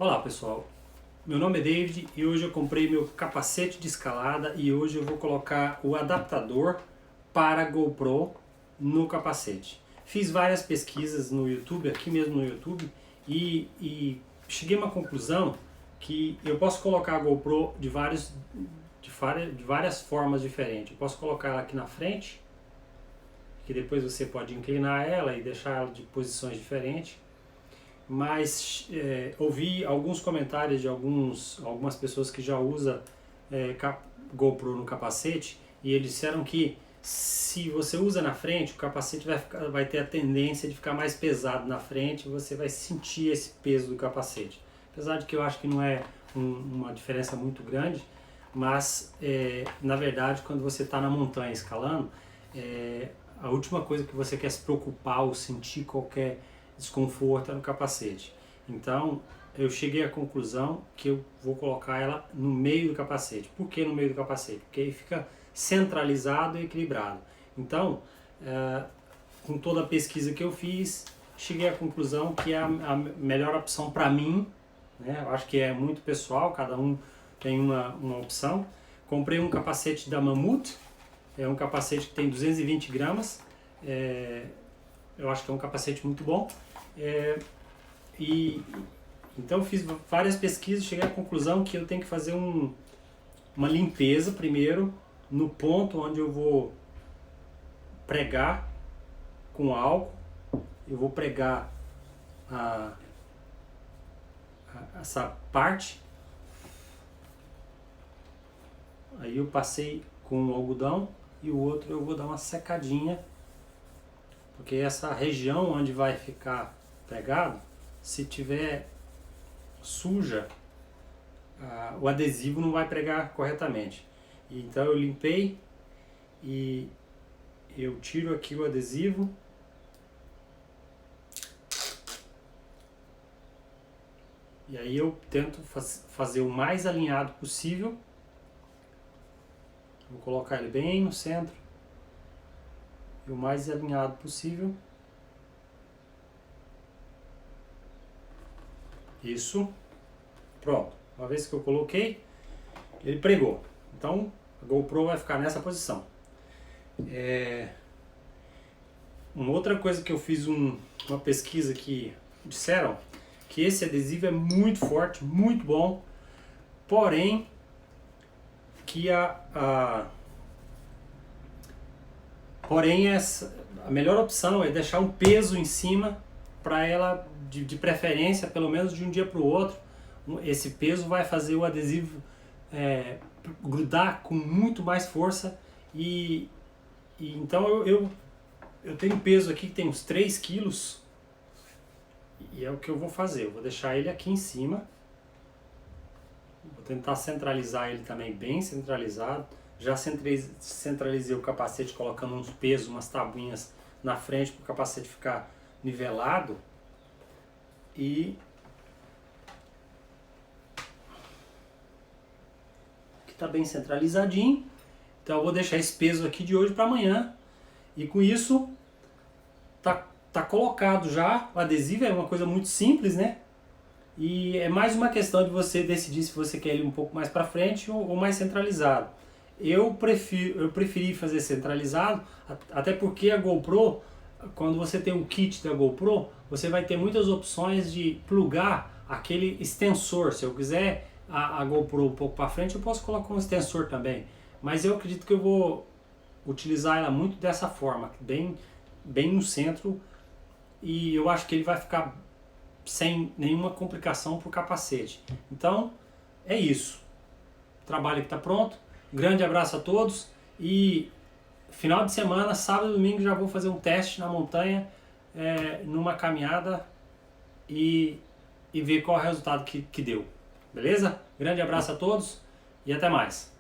Olá pessoal, meu nome é David e hoje eu comprei meu capacete de escalada e hoje eu vou colocar o adaptador para GoPro no capacete. Fiz várias pesquisas no YouTube, aqui mesmo no YouTube, e cheguei a uma conclusão que eu posso colocar a GoPro de várias formas diferentes. Eu posso colocar ela aqui na frente, que depois você pode inclinar ela e deixar ela de posições diferentes. Mas ouvi alguns comentários de algumas pessoas que já usam GoPro no capacete e eles disseram que se você usa na frente, o capacete vai ter a tendência de ficar mais pesado na frente e você vai sentir esse peso do capacete. Apesar de que eu acho que não é uma diferença muito grande, mas na verdade quando você está na montanha escalando, a última coisa que você quer se preocupar ou sentir qualquer desconforto é no capacete. Então eu cheguei à conclusão que eu vou colocar ela no meio do capacete. Por que no meio do capacete? Porque aí fica centralizado e equilibrado. Então, com toda a pesquisa que eu fiz, cheguei à conclusão que é a melhor opção para mim, né? Eu acho que é muito pessoal, cada um tem uma opção. Comprei um capacete da Mammut, é um capacete que tem 220 gramas, eu acho que é um capacete muito bom. Então eu fiz várias pesquisas e cheguei à conclusão que eu tenho que fazer uma limpeza primeiro no ponto onde eu vou pregar com álcool. Eu vou pregar essa parte. Aí eu passei com o algodão e o outro eu vou dar uma secadinha, porque essa região onde vai ficar pregado, se tiver suja, o adesivo não vai pregar corretamente. Então eu limpei e eu tiro aqui o adesivo. E aí eu tento fazer o mais alinhado possível. Vou colocar ele bem no centro e o mais alinhado possível. Isso. Pronto. Uma vez que eu coloquei, ele pregou. Então a GoPro vai ficar nessa posição. Uma outra coisa que eu fiz uma pesquisa que disseram que esse adesivo é muito forte, muito bom, porém que a melhor opção é deixar um peso em cima para ela, de preferência, pelo menos de um dia para o outro. Esse peso vai fazer o adesivo grudar com muito mais força. E então eu tenho um peso aqui que tem uns 3 quilos e é o que eu vou fazer. Eu vou deixar ele aqui em cima. Vou tentar centralizar ele também bem centralizado. Já centralizei o capacete colocando uns pesos, umas tabuinhas na frente para o capacete ficar nivelado. E aqui está bem centralizadinho. Então eu vou deixar esse peso aqui de hoje para amanhã. E com isso tá colocado já. O adesivo é uma coisa muito simples, né? E é mais uma questão de você decidir se você quer ele um pouco mais para frente ou mais centralizado. Eu preferi fazer centralizado, até porque a GoPro, quando você tem um kit da GoPro, você vai ter muitas opções de plugar aquele extensor. Se eu quiser a GoPro um pouco para frente, eu posso colocar um extensor também. Mas eu acredito que eu vou utilizar ela muito dessa forma, bem no centro, e eu acho que ele vai ficar sem nenhuma complicação para o capacete. Então é isso. O trabalho que está pronto. Grande abraço a todos e final de semana, sábado e domingo, já vou fazer um teste na montanha, numa caminhada e ver qual é o resultado que deu. Beleza? Grande abraço a todos e até mais.